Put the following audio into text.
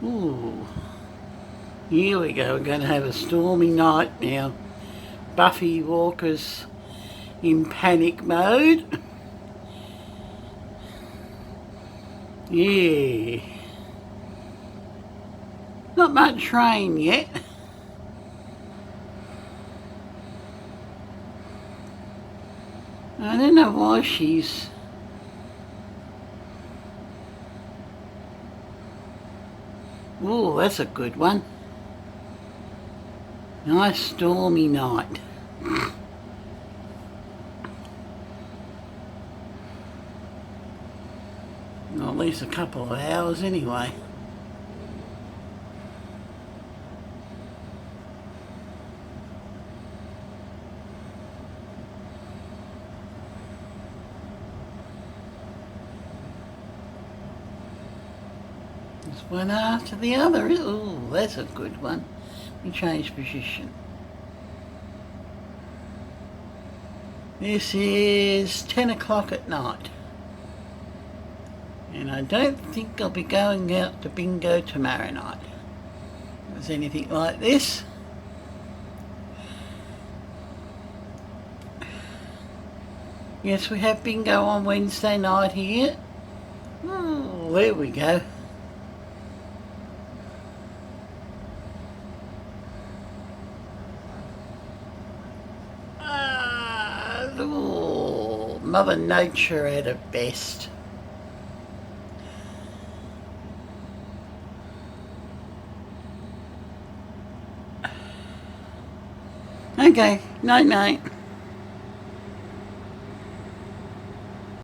Ooh, here we go. We're going to have a stormy night now. Buffy Walker's in panic mode. Yeah. Not much rain yet. I don't know why she's... Ooh, that's a good one. Nice stormy night. Well, at least a couple of hours anyway. Just one after the other. Ooh, that's a good one. We change position. This is 10 o'clock at night. And I don't think I'll be going out to bingo tomorrow night. If there's anything like this. Yes, we have bingo on Wednesday night here. Oh, there we go. Mother Nature at her best. Okay, night night.